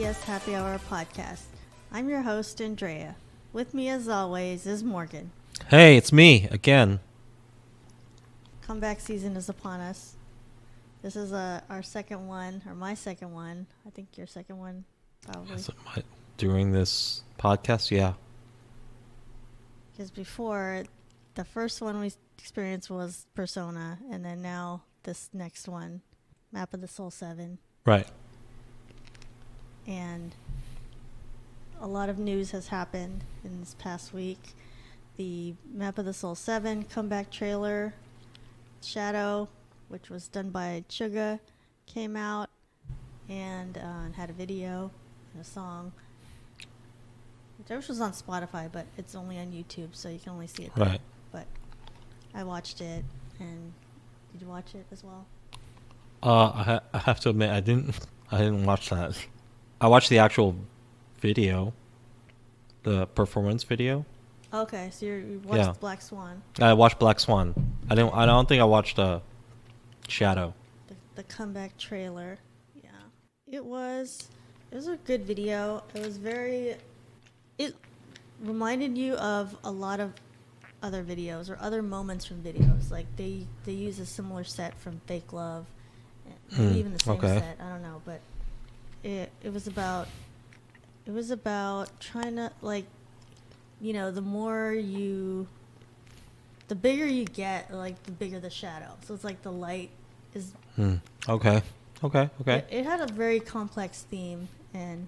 BTS Happy Hour podcast. I'm your host, Andrea. With me, as always, is Morgan. Hey, it's me again. Comeback season is upon us. This is our second one, or my second one. I think your second one, probably. During this podcast, yeah. Because before, the first one we experienced was Persona, and then now this next one, Map of the Soul 7. Right. And a lot of news has happened in this past week. The Map of the Soul 7 comeback trailer, Shadow, which was done by Suga, came out and had a video and a song. Which was on Spotify, but it's only on YouTube, so you can only see it there. Right. But I watched it, and did you watch it as well? I have to admit, I didn't watch that. I watched the actual video, the performance video. Okay, so you watched Black Swan. I watched Black Swan. I don't think I watched Shadow. The comeback trailer. Yeah. It was a good video. It reminded you of a lot of other videos or other moments from videos. Like they use a similar set from Fake Love. Maybe even the same set. I don't know, but it was about trying to, like, you know, the bigger you get, like, the bigger the shadow. So it's like the light is... Okay. It had a very complex theme, and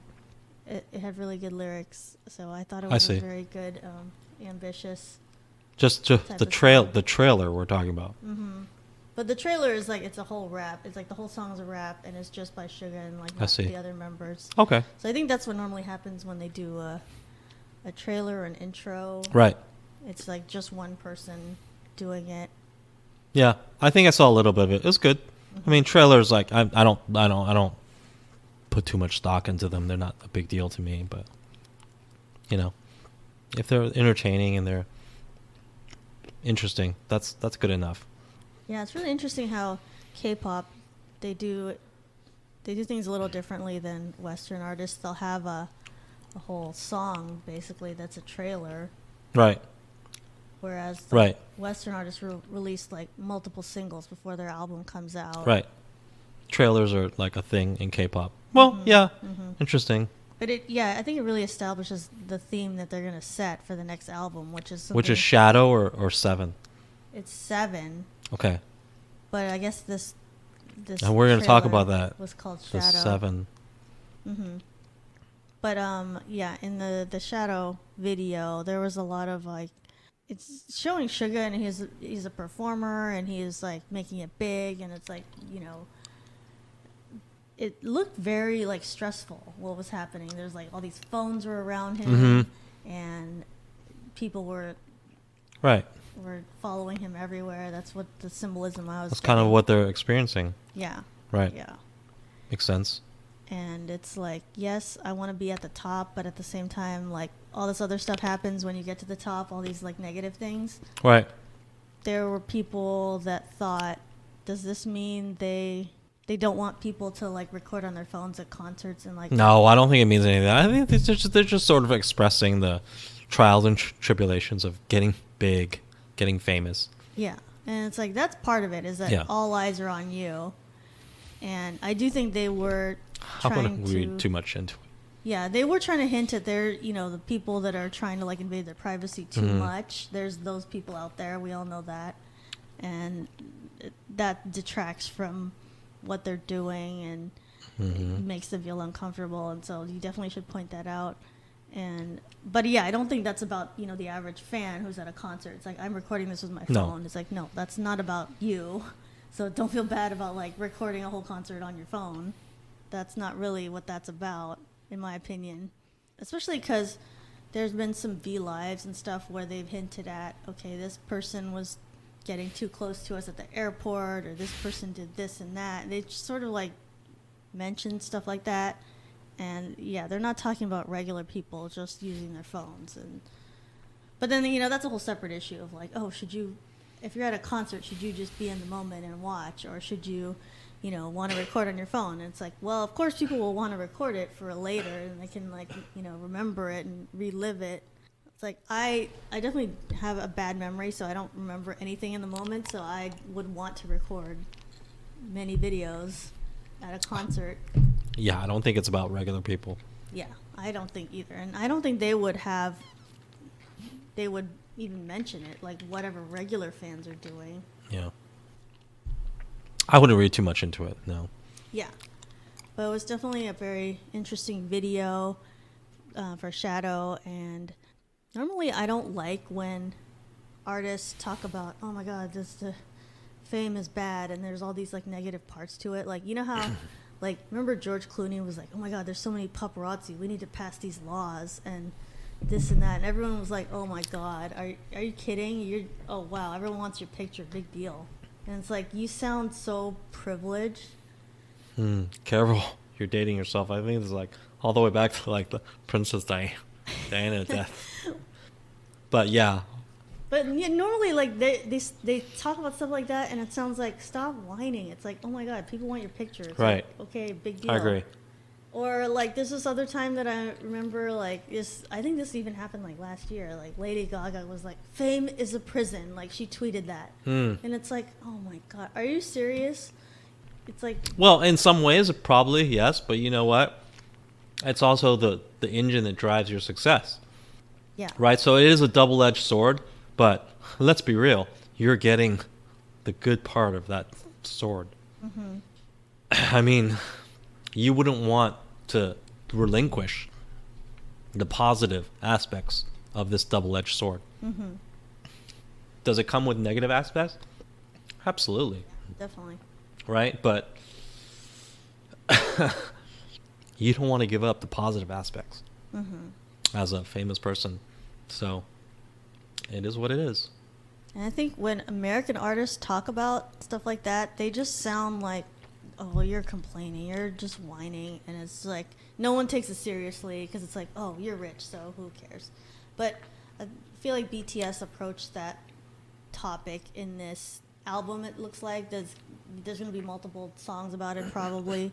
it had really good lyrics. So I thought it was a very good, ambitious... Just the trailer we're talking about. Mm-hmm. But the trailer is like, it's a whole rap. It's like the whole song is a rap, and it's just by Suga and like not the other members. Okay. So I think that's what normally happens when they do a trailer or an intro. Right. It's like just one person doing it. Yeah, I think I saw a little bit of it. It was good. Mm-hmm. I mean, trailers, like I don't put too much stock into them. They're not a big deal to me, but you know, if they're entertaining and they're interesting, that's good enough. Yeah, it's really interesting how K-pop, they do things a little differently than Western artists. They'll have a whole song basically that's a trailer, right? Whereas Western artists release like multiple singles before their album comes out. Right. Trailers are like a thing in K-pop. Well, interesting. But I think it really establishes the theme that they're gonna set for the next album, which is Shadow or 7. It's 7. Okay. But I guess this and we're going to talk about that. Was called Shadow. The 7. Mhm. But in the Shadow video, there was a lot of like, it's showing Suga, and he's a performer, and he is like making it big, and it's like, you know, it looked very like stressful what was happening. There's like all these phones were around him, and people were following him everywhere. That's what the symbolism I was That's kind of what they're experiencing. Yeah. Right. Yeah. Makes sense. And it's like, yes, I want to be at the top, but at the same time, like, all this other stuff happens when you get to the top, all these, like, negative things. Right. There were people that thought, does this mean they don't want people to, like, record on their phones at concerts and, like... No, I don't think it means anything. I think they're just sort of expressing the trials and tribulations of getting big, getting famous. Yeah. And it's like, that's part of it, is that all eyes are on you. And I do think they were trying to read too much into it. Yeah, they were trying to hint at the people that are trying to like invade their privacy too much. There's those people out there. We all know that. And that detracts from what they're doing, and it makes them feel uncomfortable. And so you definitely should point that out. But I don't think that's about, the average fan who's at a concert. It's like, I'm recording this with my phone. It's like, no, that's not about you. So don't feel bad about like recording a whole concert on your phone. That's not really what that's about, in my opinion. Especially because there's been some V-Lives and stuff where they've hinted at, okay, this person was getting too close to us at the airport, or this person did this and that. And they just sort of like mention stuff like that. And they're not talking about regular people just using their phones. But then, that's a whole separate issue of like, oh, if you're at a concert, should you just be in the moment and watch, or should you, want to record on your phone. And it's like, well, of course people will want to record it for later and they can remember it and relive it. It's like I definitely have a bad memory, so I don't remember anything in the moment, so I would want to record many videos at a concert. Yeah, I don't think it's about regular people. Yeah, I don't think either. And I don't think they would even mention it, like whatever regular fans are doing. Yeah. I wouldn't read too much into it, no. Yeah. But it was definitely a very interesting video for Shadow. And normally I don't like when artists talk about, oh my God, the fame is bad, and there's all these like negative parts to it. Like, you know how, like, remember George Clooney was like, oh my God, there's so many paparazzi. We need to pass these laws and this and that. And everyone was like, oh my God, are you kidding? Oh wow, everyone wants your picture, big deal. And it's like, you sound so privileged. Careful, you're dating yourself. I think it's like all the way back to like the Princess Diana death. But yeah. But yeah, normally, like they talk about stuff like that, and it sounds like, stop whining. It's like, oh my God, people want your picture. It's right. Like, okay, big deal. I agree. Or like there's this other time that I remember, like I think this even happened like last year. Like Lady Gaga was like, "Fame is a prison." Like she tweeted that, and it's like, oh my God, are you serious? It's like, well, in some ways, probably yes, but you know what? It's also the engine that drives your success. Yeah. Right. So it is a double-edged sword, but let's be real. You're getting the good part of that sword. Mm-hmm. I mean, you wouldn't want to relinquish the positive aspects of this double-edged sword. Mm-hmm. Does it come with negative aspects? Absolutely. Definitely. Right? But you don't want to give up the positive aspects as a famous person. So it is what it is. And I think when American artists talk about stuff like that, they just sound like, oh, you're complaining, you're just whining, and it's like no one takes it seriously because it's like, oh, you're rich, so who cares? But I feel like BTS approached that topic in this album. It looks like there's going to be multiple songs about it probably,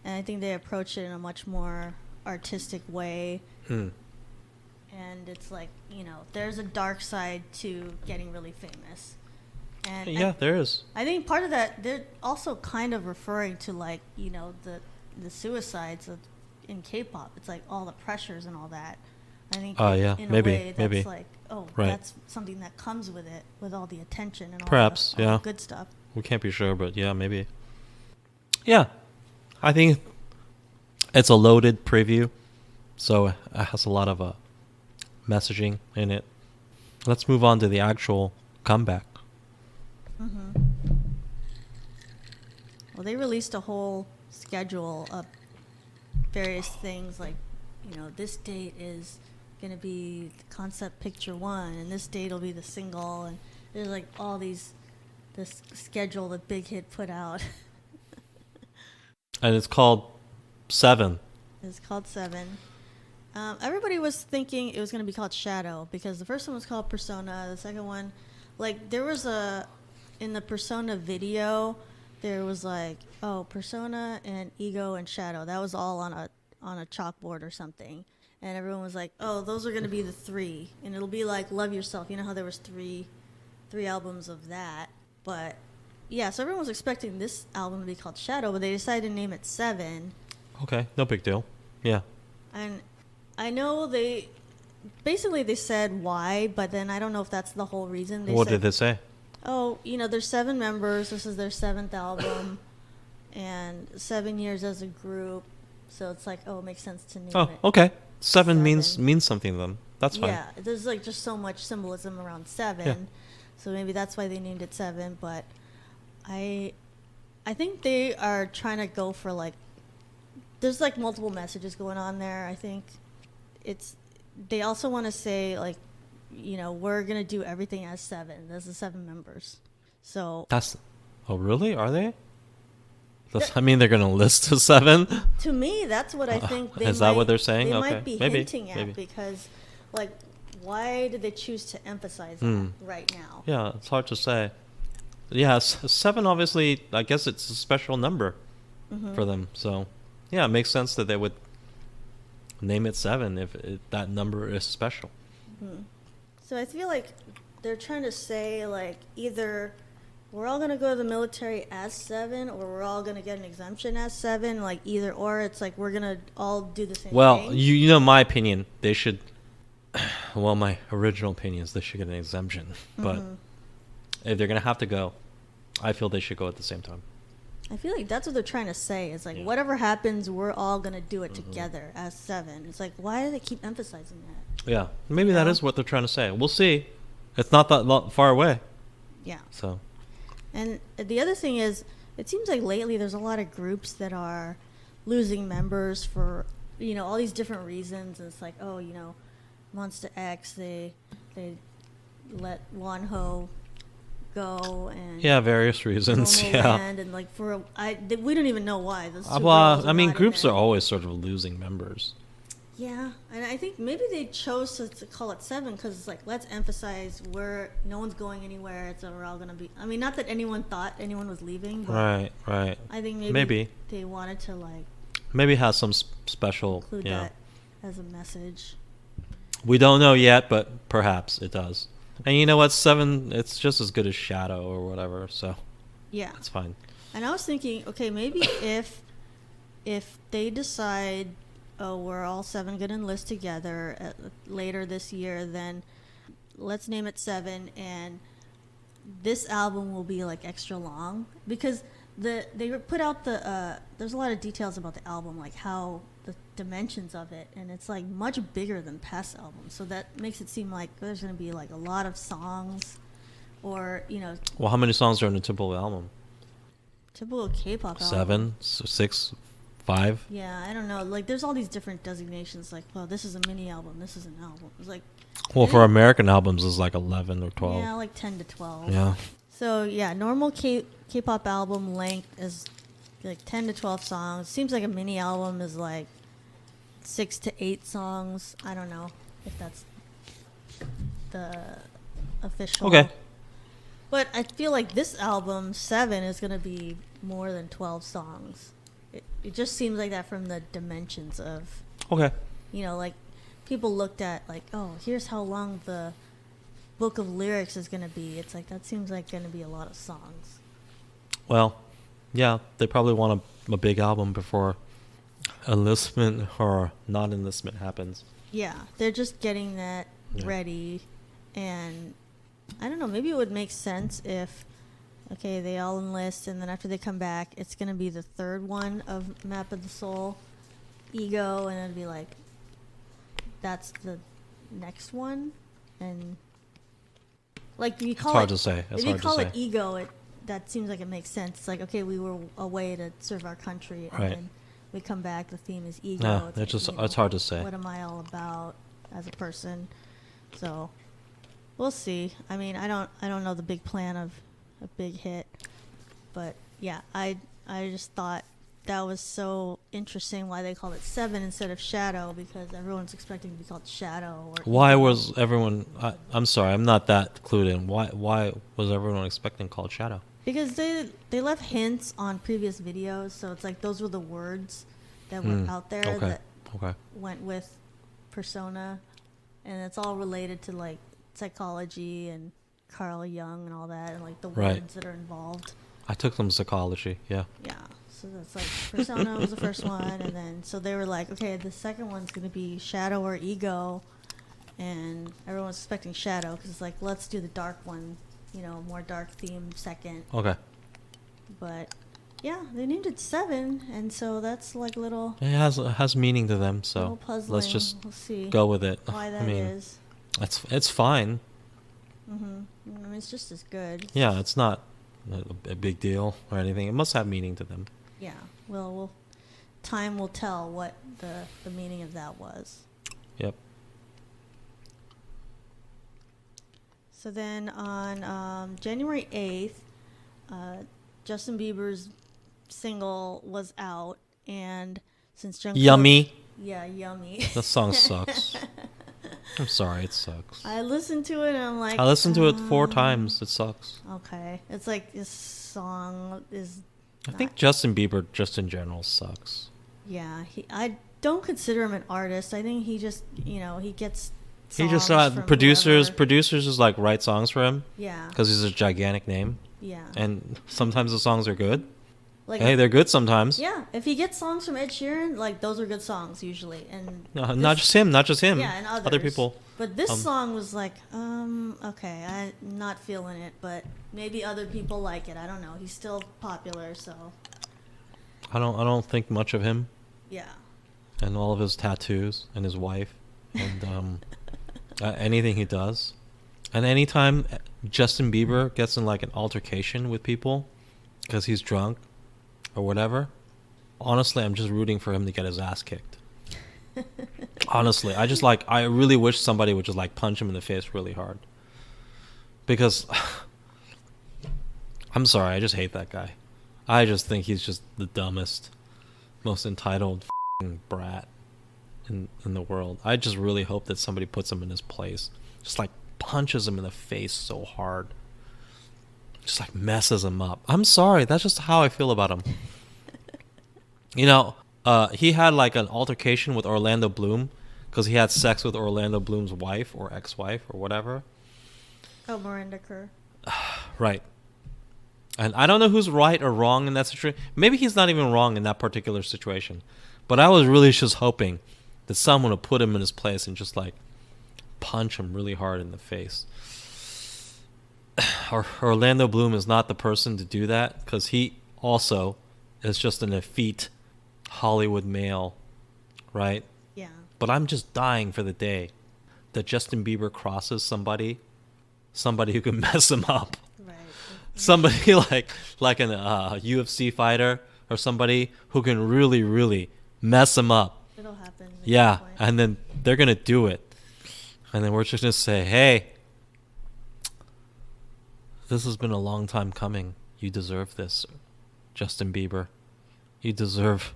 and I think they approached it in a much more artistic way. And it's like, there's a dark side to getting really famous. And yeah, there is. I think part of that, they're also kind of referring to, like, the suicides in K-pop. It's like all the pressures and all that. I think in a way that's like, oh, right. That's something that comes with it, with all the attention and all the good stuff. We can't be sure, but yeah, maybe. Yeah, I think it's a loaded preview, so it has a lot of messaging in it. Let's move on to the actual comeback. Well, they released a whole schedule of various things, like, this date is going to be the concept picture 1, and this date will be the single, and there's like all this schedule that Big Hit put out. And it's called 7. It's called 7. Everybody was thinking it was going to be called Shadow, because the first one was called Persona. The second one, like, there was in the Persona video, there was like, oh, Persona and Ego and Shadow. That was all on a chalkboard or something. And everyone was like, oh, those are going to be the 3. And it'll be like Love Yourself. You know how there was three albums of that? But yeah, so everyone was expecting this album to be called Shadow, but they decided to name it 7. Okay, no big deal. Yeah. And I know they said why, but then I don't know if that's the whole reason. What did they say? Oh, there's 7 members. This is their 7th album, and 7 years as a group. So it's like, oh, it makes sense to name it. Oh, okay. 7 means something to them. That's fine. Yeah, there's like just so much symbolism around 7, yeah. So maybe that's why they named it 7. But I think they are trying to go for, like, there's like multiple messages going on there. I think they also want to say, like, we're gonna do everything as 7. There's the 7 members. So oh really? Are they? Does that mean they're gonna list the 7? To me, that's what I think. Is that what they're saying? They okay. might be hinting at, because, like, why did they choose to emphasize that right now? Yeah, it's hard to say. yeah, 7 obviously. I guess it's a special number for them. So yeah, it makes sense that they would name it 7 if that number is special. So I feel like they're trying to say like either we're all gonna go to the military as 7, or we're all gonna get an exemption as 7. Like either or, it's like we're gonna all do the same Well, thing. you know my opinion. They should. Well, my original opinion is they should get an exemption. But if they're gonna have to go, I feel they should go at the same time. I feel like that's what they're trying to say. It's like Yeah. whatever happens, we're all gonna do it together as 7. It's like why do they keep emphasizing that? Yeah, maybe that know? is what they're trying to say. We'll see. It's not that far away. Yeah. So And the other thing is, it seems like lately there's a lot of groups that are losing members for, all these different reasons. And it's like, oh, Monster X, they let Wonho go, and yeah, various reasons. Momo Yeah. Land, and like we don't even know why. Those two girls Well, I are mean, not in groups there. are always sort of losing members. Yeah, and I think maybe they chose to call it 7 because it's like, let's emphasize no one's going anywhere. So we're all gonna be. I mean, not that anyone thought anyone was leaving, but Right. I think Maybe. they wanted to like Maybe it has some special. include that as a message. We don't know yet, but perhaps it does. And you know what? 7, it's just as good as Shadow or whatever. So Yeah, it's fine. and I was thinking, okay, maybe if they decide, oh, we're all 7 going to enlist together later this year, then let's name it 7, and this album will be like extra long because they put out there's a lot of details about the album, like how the dimensions of it, and it's like much bigger than past albums, so that makes it seem like there's going to be like a lot of songs, or Well, how many songs are in a typical album? typical K-pop album. 7, 6, 5. Yeah, I don't know. Like, there's all these different designations. Like, well, this is a mini album. This is an album. It's like, Well, for American albums, it's like 11 or 12. yeah, like 10 to 12. Yeah. So yeah, normal K-pop album length is like 10 to 12 songs. Seems like a mini album is like 6 to 8 songs. I don't know if that's the official. Okay. But I feel like this album 7 is gonna be more than 12 songs. It just seems like that from the dimensions of, Okay. like people looked at like, oh, here's how long the book of lyrics is going to be. It's like, that seems like going to be a lot of songs. Well, yeah, they probably want a big album before enlistment or non-enlistment happens. Yeah, they're just getting that Yeah. ready. And I don't know, maybe it would make sense if, okay, they all enlist, and then after they come back, it's going to be the third one of Map of the Soul, Ego, and it'd be like, that's the next one. And like, if you call It's hard it, to say. It's if you hard to call say. it Ego, that seems like it makes sense. It's like, okay, we were away to serve our country, and Right. then we come back, the theme is Ego. Yeah, it's it's like, just it's hard to say. what am I all about as a person? So we'll see. I mean, I don't know the big plan of a big hit, but yeah, I just thought that was so interesting why they called it 7 instead of Shadow, because everyone's expecting to be called Shadow. Or Why Ego. was everyone? I'm sorry, I'm not that clued in. Why was everyone expecting called Shadow? Because they left hints on previous videos, so it's like those were the words that were out there that Okay. went with Persona, and it's all related to like psychology and Carl Jung and all that, and like the Right. words that are involved. I took some psychology. Yeah. Yeah, so that's like Persona was the first one, and then so they were like, okay, the second one's gonna be Shadow or Ego, and everyone was expecting Shadow because it's like, let's do the dark one, more dark theme second. Okay. But yeah, they named it 7, and so that's like little It has meaning to them, so little puzzling. let's just we'll see go with it. why that I mean, is. it's fine. I mean, it's just as good. Yeah, it's not a big deal or anything. It must have meaning to them. Yeah. Well, time will tell what the meaning of that was. Yep. So then on January 8th, Justin Bieber's single was out, and since Jungkook... Yummy. Yeah, Yummy. The song sucks. I'm sorry, it sucks. I listened to it and I'm like, I listened to it 4 times. It sucks. Okay, it's like this song is. I think Justin Bieber, just in general, sucks. Yeah, I don't consider him an artist. I think he just, he gets. He just songs from producers. whoever. Producers just like write songs for him. Yeah. Because he's a gigantic name. Yeah. And sometimes the songs are good. Like, hey, they're good sometimes. Yeah, if he gets songs from Ed Sheeran, like those are good songs usually, and not just him. Yeah, and other people. But this song was like, okay, I'm not feeling it, but maybe other people like it. I don't know. He's still popular, so. I don't think much of him. Yeah. And all of his tattoos and his wife and anything he does. And anytime Justin Bieber gets in like an altercation with people because he's drunk or whatever, honestly, I'm just rooting for him to get his ass kicked. Honestly, I really wish somebody would just like punch him in the face really hard. Because I'm sorry, I just hate that guy. I just think he's just the dumbest, most entitled brat in the world. I just really hope that somebody puts him in his place. Just like punches him in the face so hard. Just like messes him up. I'm sorry, that's just how I feel about him. He had like an altercation with Orlando Bloom because he had sex with Orlando Bloom's wife or ex-wife or whatever. Oh, Miranda Kerr. Right. And I don't know who's right or wrong in that situation. Maybe he's not even wrong in that particular situation. But I was really just hoping that someone would put him in his place and just like punch him really hard in the face. Orlando Bloom is not the person to do that because he also is just an effete Hollywood male, right? Yeah. But I'm just dying for the day that Justin Bieber crosses somebody who can mess him up. Right. Somebody like an UFC fighter or somebody who can really, really mess him up. It'll happen. Yeah, and then they're going to do it. And then we're just going to say, hey, this has been a long time coming. You deserve this, Justin Bieber. You deserve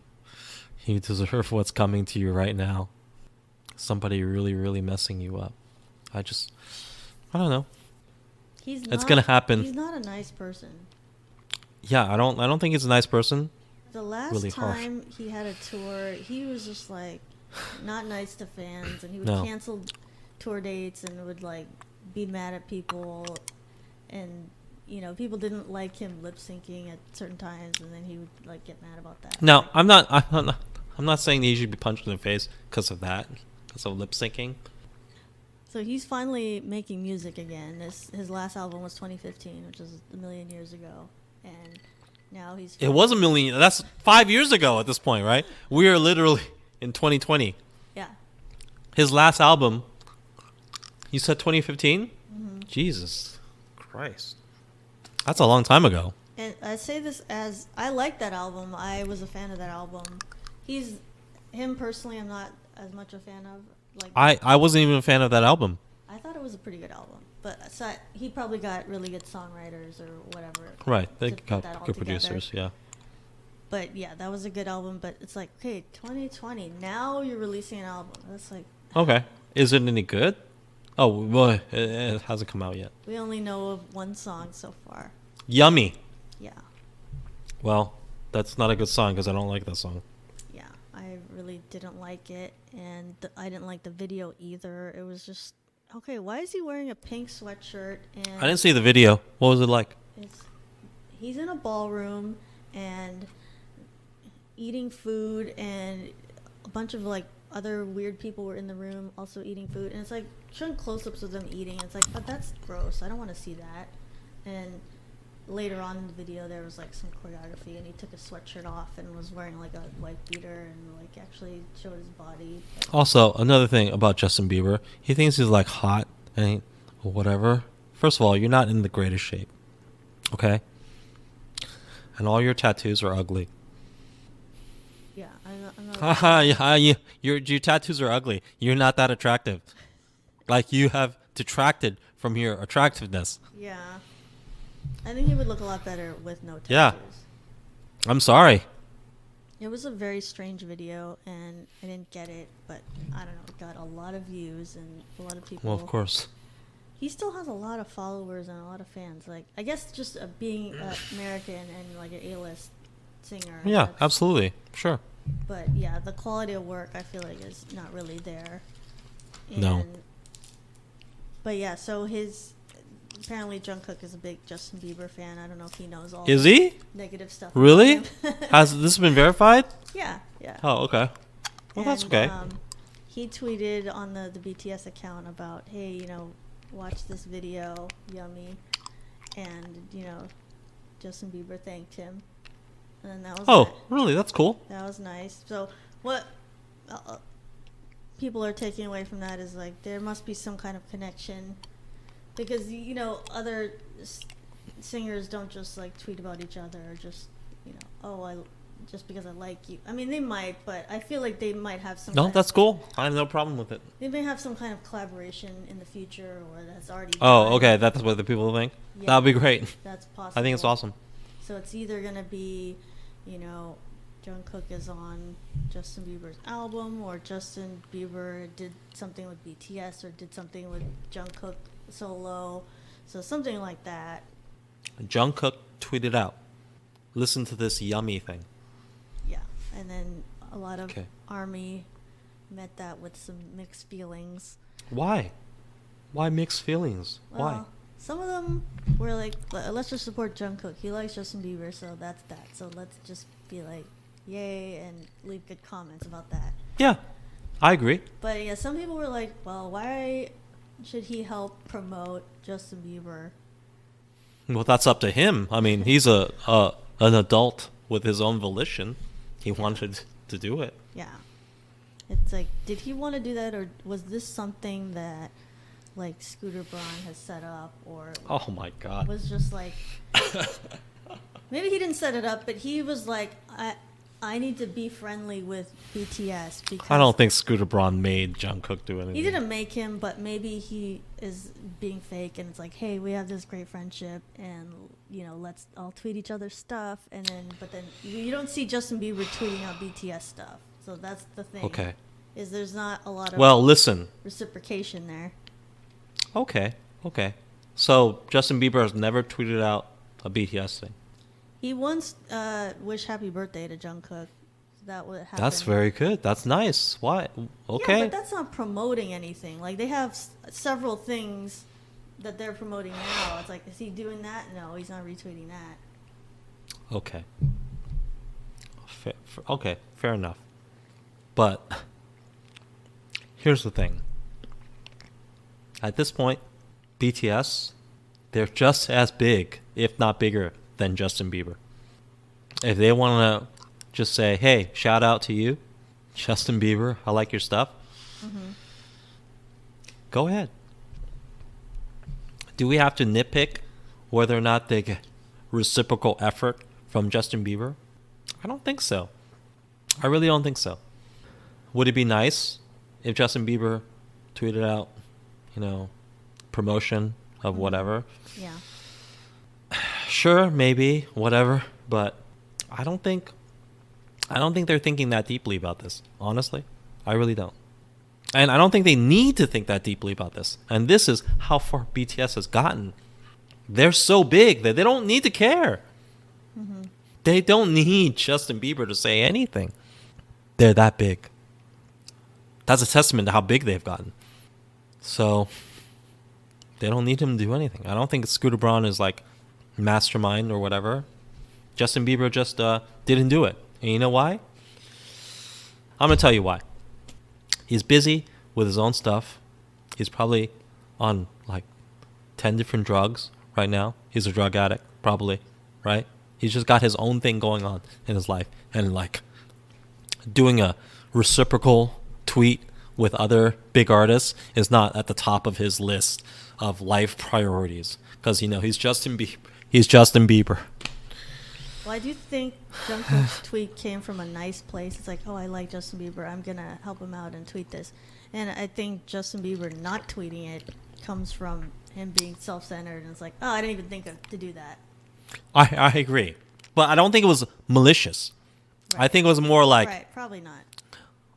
what's coming to you right now. Somebody really, really messing you up. I don't know. It's gonna happen. He's not a nice person. Yeah, I don't think he's a nice person. The last Really time he had a tour, he was just like not nice to fans, and he would cancel tour dates and would like be mad at people, and people didn't like him lip syncing at certain times, and then he would like get mad about that. No, I'm not saying that he should be punched in the face because of that, because of lip syncing. So he's finally making music again. His last album was 2015, which is a million years ago, and now he's. It was a million. That's 5 years ago at this point, right? We are literally in 2020. Yeah. His last album. You said 2015? Mm-hmm. Jesus Christ, that's a long time ago. And I say this as I like that album. I was a fan of that album. Him personally, I'm not as much a fan of. Like I wasn't even a fan of that album. I thought it was a pretty good album, but he probably got really good songwriters or whatever. Right, they to got put that all good together. producers, yeah. But yeah, that was a good album. But it's like, okay, 2020. Now you're releasing an album. That's like. Okay, is it any good? Oh, well, it hasn't come out yet. We only know of one song so far. Yummy. Yeah. Well, that's not a good song because I don't like that song. Yeah, I really didn't like it, and I didn't like the video either. It was just, okay, why is he wearing a pink sweatshirt? And I didn't see the video. What was it like? He's in a ballroom and eating food, and a bunch of like other weird people were in the room also eating food, and it's like showing close-ups of them eating. It's like, but that's gross. I don't want to see that. And later on in the video, there was like some choreography, and he took his sweatshirt off and was wearing like a white beater and like actually showed his body. Also, another thing about Justin Bieber, he thinks he's like hot and whatever. First of all, you're not in the greatest shape, okay? And all your tattoos are ugly. Yeah, I'm not your tattoos are ugly. You're not that attractive. Like, you have detracted from your attractiveness. Yeah. I think he would look a lot better with no tattoos. Yeah. I'm sorry. It was a very strange video, and I didn't get it, but I don't know. It got a lot of views and a lot of people. Well, of course. He still has a lot of followers and a lot of fans. Like, I guess just being American and like an A-list singer. Yeah, absolutely. Sure. But yeah, the quality of work I feel like is not really there. And, No. But yeah, so apparently Jungkook is a big Justin Bieber fan. I don't know if he knows all Is the he? negative stuff. Really? about him. Has this been verified? Yeah, yeah. Oh, okay. Well, that's And, okay. He tweeted on the BTS account about, hey, watch this video, Yummy. And, Justin Bieber thanked him. And that was Oh, really? That's cool. That was nice. So what people are taking away from that is like there must be some kind of connection, because other singers don't just like tweet about each other or just just because I like you. I mean, they might, but I feel like they might have some. No, that's cool. I have no problem with it. They may have some kind of collaboration in the future, or that's already. Oh, done. okay. That's what the people think. Yeah, That would be great. That's possible. I think it's awesome. So it's either gonna be, Jungkook is on Justin Bieber's album, or Justin Bieber did something with BTS, or did something with Jungkook solo. So something like that. Jungkook tweeted out, "Listen to this Yummy thing." Yeah, and then a lot of Okay. ARMY met that with some mixed feelings. Why? Why mixed feelings? Why? Well, some of them were like, let's just support Jungkook. He likes Justin Bieber, so that's that. So let's just be like, yay, and leave good comments about that. Yeah, I agree. But yeah, some people were like, well, why should he help promote Justin Bieber? Well, that's up to him. I mean, he's an adult with his own volition. He wanted to do it. Yeah. It's like, did he want to do that, or was this something that, like, Scooter Braun has set up, or Oh my God. was just like, maybe he didn't set it up, but he was like, I need to be friendly with BTS because I don't think Scooter Braun made Jungkook do anything. he didn't make him, but maybe he is being fake, and it's like, hey, we have this great friendship, and let's all tweet each other's stuff, and then you don't see Justin Bieber tweeting out BTS stuff, so that's the thing. Okay. Is there's not a lot of Well, listen. reciprocation there. Okay. So Justin Bieber has never tweeted out a BTS thing. He once wished happy birthday to Jungkook. That would happen. That's very good. That's nice. Why? Okay. Yeah, but that's not promoting anything. Like, they have several things that they're promoting now. It's like, is he doing that? No, he's not retweeting that. Okay. Okay, fair enough. But here's the thing. At this point, BTS, they're just as big, if not bigger, than Justin Bieber. If they want to just say, hey, shout out to you, Justin Bieber, I like your stuff, go ahead. Do we have to nitpick whether or not they get reciprocal effort from Justin Bieber? I don't think so. I really don't think so. Would it be nice if Justin Bieber tweeted out, promotion of whatever? Yeah. Sure, maybe, whatever, but I don't think they're thinking that deeply about this, honestly. I really don't. And I don't think they need to think that deeply about this. And this is how far BTS has gotten. They're so big that they don't need to care. Mm-hmm. They don't need Justin Bieber to say anything. They're that big. That's a testament to how big they've gotten. So they don't need him to do anything. I don't think Scooter Braun is like mastermind or whatever. Justin Bieber just didn't do it. And you know why? I'm going to tell you why. He's busy with his own stuff. He's probably on like 10 different drugs right now. He's a drug addict, probably, right? He's just got his own thing going on in his life. And like doing a reciprocal tweet with other big artists is not at the top of his list of life priorities. Because, he's Justin Bieber. He's Justin Bieber. Well, I do think Jungkook's tweet came from a nice place. It's like, oh, I like Justin Bieber. I'm going to help him out and tweet this. And I think Justin Bieber not tweeting it comes from him being self-centered. And it's like, oh, I didn't even think to do that. I agree. But I don't think it was malicious. I think it was more like, right, probably not.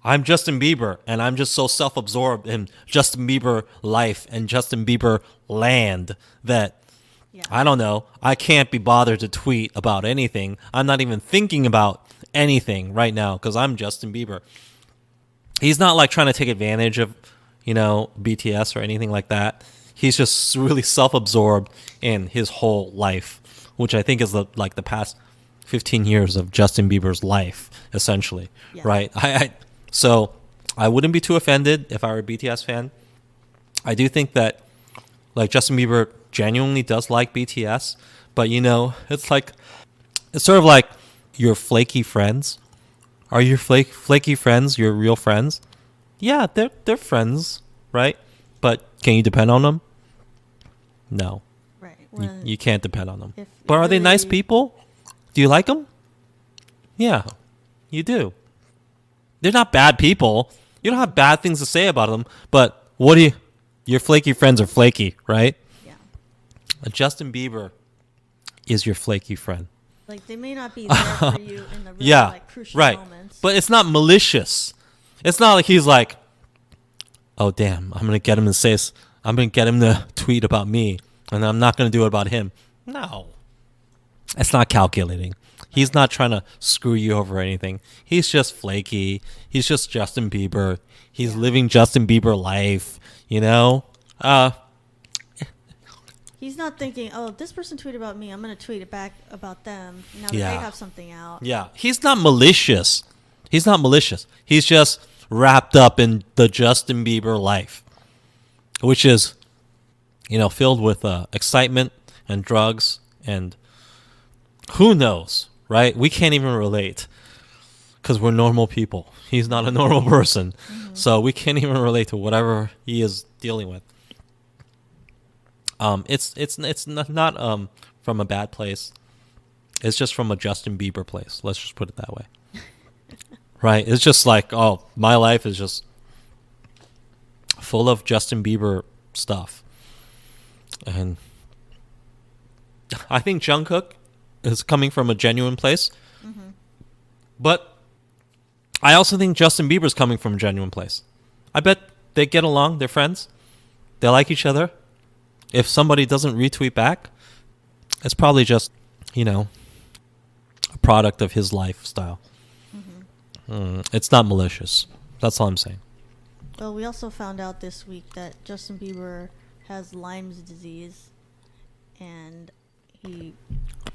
I'm Justin Bieber, and I'm just so self-absorbed in Justin Bieber life and Justin Bieber land that, Yeah. I don't know, I can't be bothered to tweet about anything. I'm not even thinking about anything right now because I'm Justin Bieber. He's not like trying to take advantage of, BTS or anything like that. He's just really self-absorbed in his whole life, which I think is the past 15 years of Justin Bieber's life, essentially, Yeah. right? So I wouldn't be too offended if I were a BTS fan. I do think that like Justin Bieber genuinely does like BTS, but it's sort of like your flaky friends. Are your flaky friends your real friends? Yeah, they're friends, right? But can you depend on them? No, Right. you can't depend on them. If But are they nice really- people? Do you like them? Yeah, you do. They're not bad people. You don't have bad things to say about them. But your flaky friends are flaky, right? Yeah. Justin Bieber is your flaky friend. Like they may not be there for you in the really Yeah, crucial right. moments. But it's not malicious. It's not like he's like, oh damn, I'm gonna get him to tweet about me, and I'm not gonna do it about him. No, it's not calculating. He's not trying to screw you over or anything. He's just flaky. He's just Justin Bieber. He's living Justin Bieber life. He's not thinking, oh, this person tweeted about me. I'm going to tweet it back about them now that Yeah. they have something out. Yeah, he's not malicious. He's just wrapped up in the Justin Bieber life, which is, filled with excitement and drugs and who knows, right? We can't even relate because we're normal people. He's not a normal person, so we can't even relate to whatever he is dealing with. It's not from a bad place. It's just from a Justin Bieber place. Let's just put it that way. Right? It's just like, oh, my life is just full of Justin Bieber stuff. And I think Jungkook is coming from a genuine place. Mm-hmm. But I also think Justin Bieber's coming from a genuine place. I bet they get along. They're friends. They like each other. If somebody doesn't retweet back, it's probably just, a product of his lifestyle. Mm-hmm. It's not malicious. That's all I'm saying. Well, we also found out this week that Justin Bieber has Lyme's disease, and he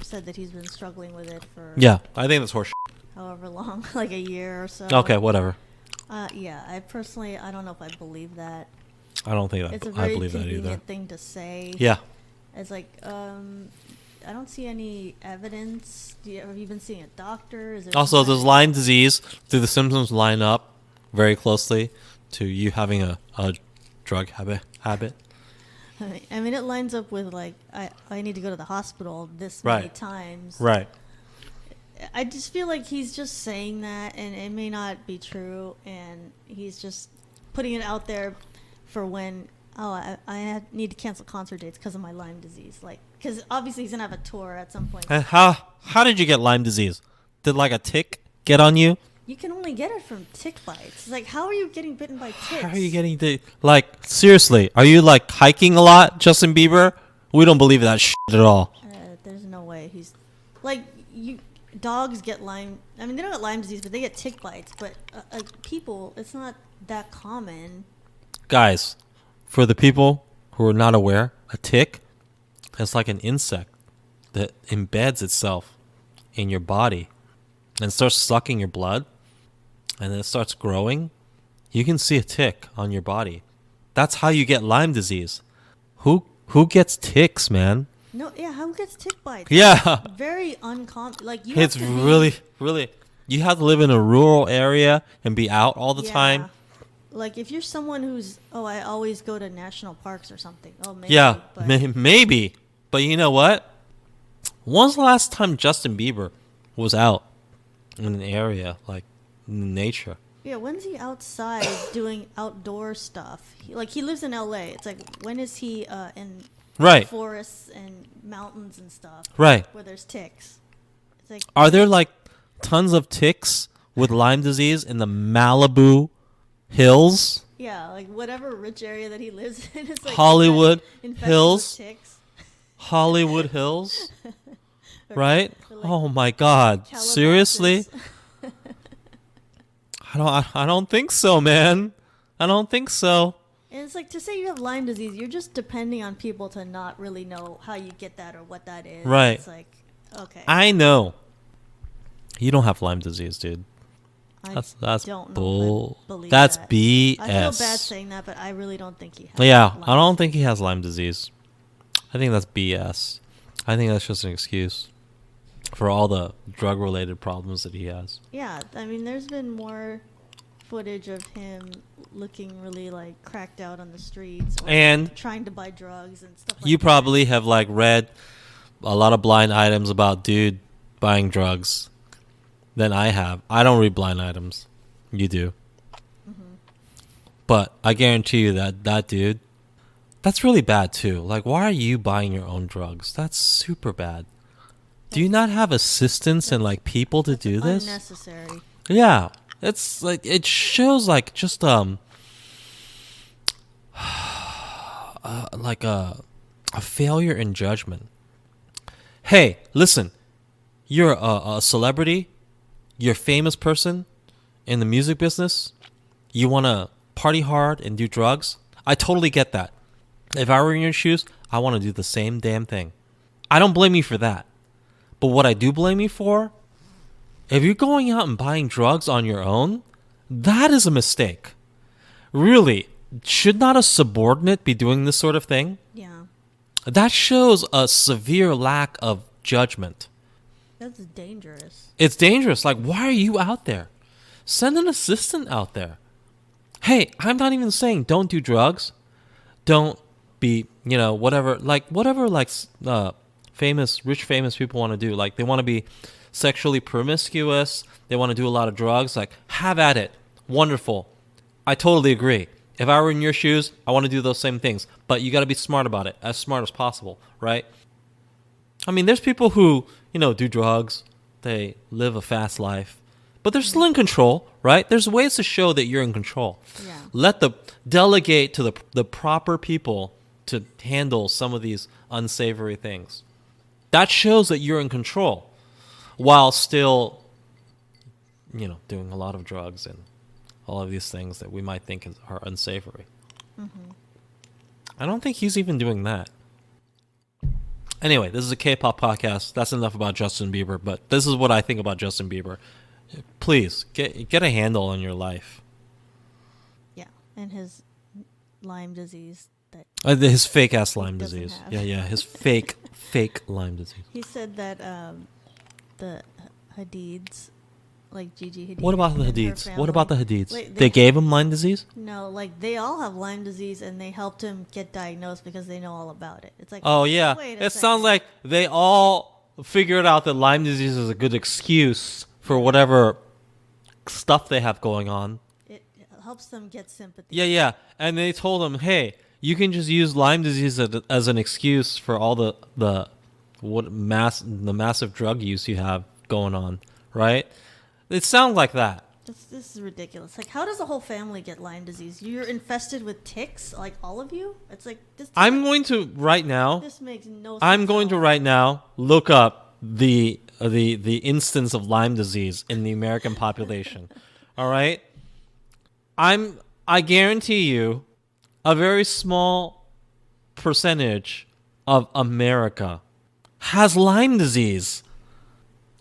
said that he's been struggling with it for Yeah, I think that's horseshit. however long, like a year or so. Okay, whatever. Yeah, I don't know if I believe that. I don't think It's a I very believe that either. convenient thing to say. Yeah. It's like, I don't see any evidence. Have you been seeing a doctor? Is there Also, some does Lyme disease, do the symptoms line up very closely to you having a drug habit? I mean, it lines up with like I need to go to the hospital this many Right. times. Right. I just feel like he's just saying that, and it may not be true, and he's just putting it out there for when I need to cancel concert dates because of my Lyme disease. Like, because obviously he's gonna have a tour at some point. And how did you get Lyme disease? Did like a tick get on you? You can only get it from tick bites. Like, how are you getting bitten by ticks? How are you getting the seriously? Are you like hiking a lot, Justin Bieber? We don't believe that shit at all. There's no way he's like dogs get Lyme. I mean, they don't get Lyme disease, but they get tick bites. But people, it's not that common. Guys, for the people who are not aware, a tick is like an insect that embeds itself in your body and starts sucking your blood, and then it starts growing. You can see a tick on your body. That's how you get Lyme disease. Who gets ticks, man? No, yeah, who gets tick bites? Yeah. Very uncommon. Like you. It's have to be- really. You have to live in a rural area and be out all the time. Like if you're someone who's I always go to national parks or something. Oh, maybe. Yeah, but maybe. But you know what? When's the last time Justin Bieber was out in an area like nature? Yeah, when's he outside doing outdoor stuff? He lives in LA. It's like when is he in Right. forests and mountains and stuff? Right. Where there's ticks. It's like Are there like tons of ticks with Lyme disease in the Malibu hills, Yeah, like whatever rich area that he lives in is like Hollywood infested Hills, with ticks. Hollywood Hills, Or- right? or like Oh my God! Calabasas. Seriously? I don't think so, man. I don't think so. And it's like to say you have Lyme disease, you're just depending on people to not really know how you get that or what that is. Right. It's like, okay. I know. You don't have Lyme disease, dude. I That's don't know bull. if I believe That's that. BS. I feel bad saying that, but I really don't think he has Yeah, Lyme I don't disease. think he has Lyme disease. I think that's BS. I think that's just an excuse for all the drug-related problems that he has. Yeah, I mean, there's been more footage of him looking really like cracked out on the streets or And trying to buy drugs and stuff like you that. probably have like read a lot of blind items about dude buying drugs than I have. I don't read blind items. You do. Mm-hmm. But I guarantee you that dude, that's really bad too. Like, why are you buying your own drugs? That's super bad. Do you not have assistants and like people to do this? Unnecessary. Yeah. It's like it shows like just like a failure in judgment. Hey, listen. You're a celebrity. You're a famous person in the music business. You want to party hard and do drugs. I totally get that. If I were in your shoes, I want to do the same damn thing. I don't blame you for that. But what I do blame you for, if you're going out and buying drugs on your own, that is a mistake. Really, should not a subordinate be doing this sort of thing? Yeah, That shows a severe lack of judgment. that's dangerous. It's dangerous. Like, why are you out there? Send an assistant out there. Hey, I'm not even saying don't do drugs. Don't be, whatever rich famous people want to do. Like, they want to be sexually promiscuous. They want to do a lot of drugs. Like, have at it. Wonderful. I totally agree. If I were in your shoes, I want to do those same things. But you got to be smart about it, as smart as possible, right? I mean, there's people who, do drugs. They live a fast life. But they're still in control, right? There's ways to show that you're in control. Yeah. Delegate to the proper people to handle some of these unsavory things. That shows that you're in control while still, doing a lot of drugs and all of these things that we might think are unsavory. Mm-hmm. I don't think he's even doing that. Anyway, this is a K-pop podcast. That's enough about Justin Bieber, but this is what I think about Justin Bieber. Please, get a handle on your life. Yeah, and his Lyme disease that His fake-ass Lyme doesn't disease. have. Yeah, his fake Lyme disease. he said that the Hadids, like Gigi Hadid. What about the and her Hadids? What about the family- Hadids? Like, They gave him Lyme disease? No, like they all have Lyme disease, and they helped him get diagnosed because they know all about it. It's like, Oh, yeah. wait a It second. sounds like they all figured out that Lyme disease is a good excuse for whatever stuff they have going on. It helps them get sympathy. Yeah. And they told him, hey, you can just use Lyme disease as an excuse for all the massive drug use you have going on, right? It sounds like that. This is ridiculous. Like, how does a whole family get Lyme disease? You're infested with ticks, like all of you. It's like this. I'm going to right now. This makes no sense. I'm going at to all. right now look up the instance of Lyme disease in the American population. All right? I guarantee you a very small percentage of America has Lyme disease.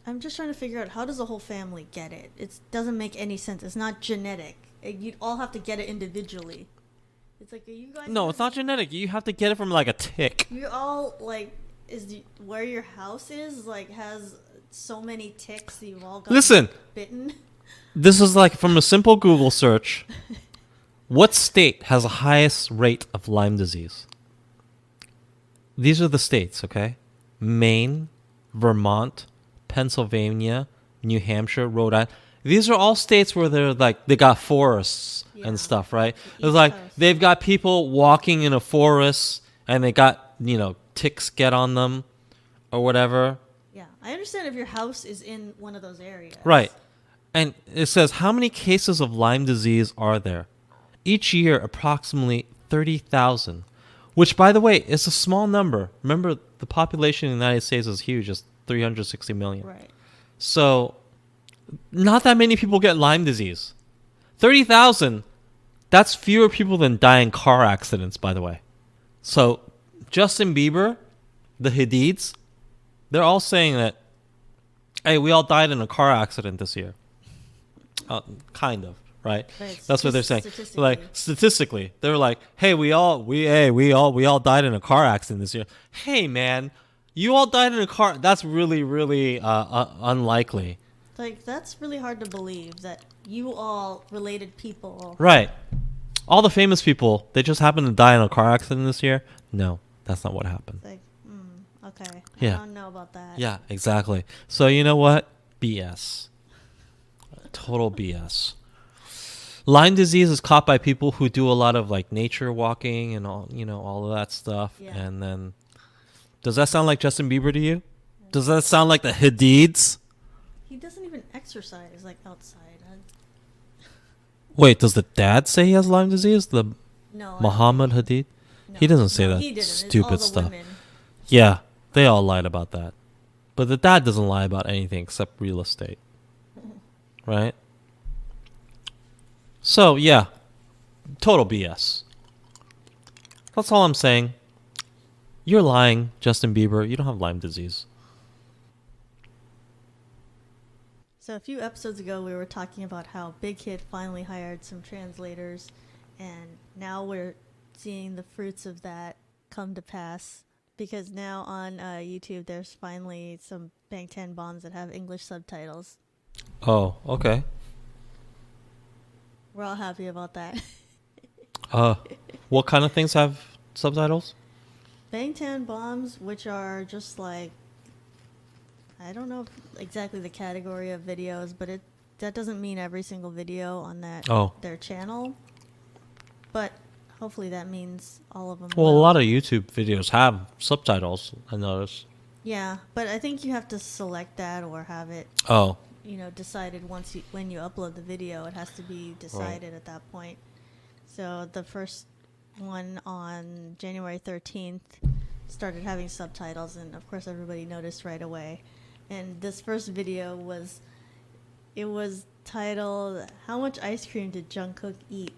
I'm just trying to figure out how does a whole family get it. It doesn't make any sense. It's not genetic. You'd all have to get it individually. It's like, are you guys? No, it's not genetic. You have to get it from like a tick. You're all like, where your house is like has so many ticks that you've all got Listen. bitten. This is like from a simple Google search. What state has the highest rate of Lyme disease? These are the states, okay? Maine, Vermont, Pennsylvania, New Hampshire, Rhode Island. These are all states where they got forests Yeah. and stuff, right? The It's like East Coast. they've got people walking in a forest and they got, ticks get on them or whatever. Yeah, I understand if your house is in one of those areas. Right. And it says, how many cases of Lyme disease are there? Each year, approximately 30,000, which, by the way, is a small number. Remember, the population in the United States is huge, it's 360 million. Right. So, not that many people get Lyme disease. 30,000, that's fewer people than die in car accidents, by the way. So, Justin Bieber, the Hadids, they're all saying that, hey, we all died in a car accident this year. Kind of, right? That's what they're saying. Like statistically, they're like, hey, we all died in a car accident this year. Hey, man, you all died in a car. That's really, really unlikely. Like, that's really hard to believe that you all related people. Right. All the famous people, they just happened to die in a car accident this year. No, that's not what happened. Like, okay. Yeah. I don't know about that. Yeah, exactly. So you know what? BS. Total BS. Lyme disease is caught by people who do a lot of like nature walking and all of that stuff. Yeah. And then, does that sound like Justin Bieber to you? Does that sound like the Hadids? He doesn't even exercise like outside. Wait, does the dad say he has Lyme disease? The No. Muhammad Hadid? No, He doesn't say that he didn't. stupid It's all the stuff. women. Yeah, they all lied about that. But the dad doesn't lie about anything except real estate. Right? So, yeah. Total BS. That's all I'm saying. You're lying, Justin Bieber. You don't have Lyme disease. So a few episodes ago, we were talking about how Big Hit finally hired some translators, and now we're seeing the fruits of that come to pass, because now on YouTube, there's finally some Bangtan Bombs that have English subtitles. Oh, okay. We're all happy about that. What kind of things have subtitles? Bangtan Bombs, which are just like, I don't know exactly the category of videos, but that doesn't mean every single video on their channel. But hopefully that means all of them. Well, a lot of YouTube videos have subtitles, I noticed. Yeah, but I think you have to select that or have it decided when you upload the video. It has to be decided at that point. So the first one on January 13th started having subtitles, and of course everybody noticed right away. And this first video was titled, "How much ice cream did Jungkook eat?"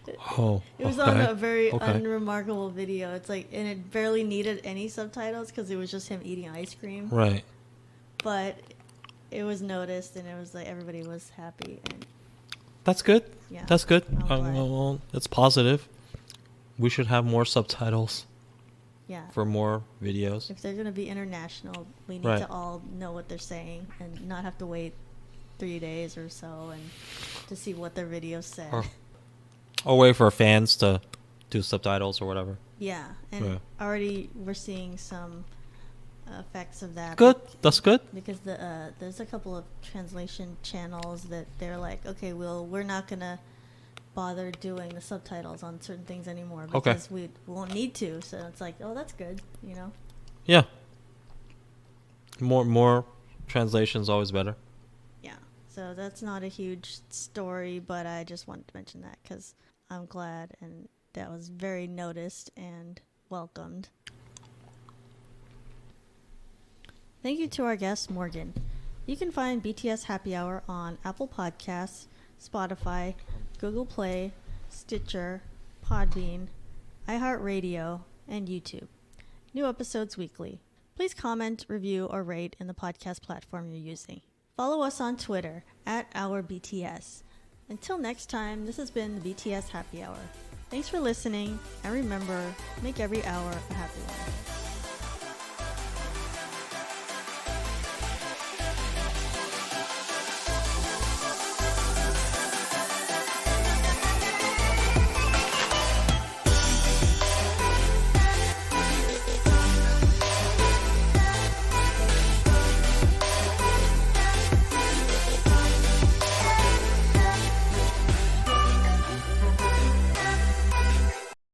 It was on a very unremarkable video. It's like, and it barely needed any subtitles because it was just him eating ice cream. Right. But it was noticed, and it was like everybody was happy. And that's good. Yeah, that's good. Well, it's positive. We should have more subtitles. Yeah. For more videos. If they're going to be international, we need to all know what they're saying and not have to wait 3 days or so and to see what their videos say. Or wait for fans to do subtitles or whatever. Yeah, and already we're seeing some effects of that. Good. That's good. Because there's a couple of translation channels that they're like, okay, we're not going to bother doing the subtitles on certain things anymore because we won't need to. So it's like, oh, that's good, Yeah. More translations always better. Yeah. So that's not a huge story, but I just wanted to mention that because I'm glad, and that was very noticed and welcomed. Thank you to our guest, Morgan. You can find BTS Happy Hour on Apple Podcasts, Spotify, Google Play, Stitcher, Podbean, iHeartRadio, and YouTube. New episodes weekly. Please comment, review, or rate in the podcast platform you're using. Follow us on Twitter @OurBTS. Until next time, this has been the BTS Happy Hour. Thanks for listening, and remember, make every hour a happy one.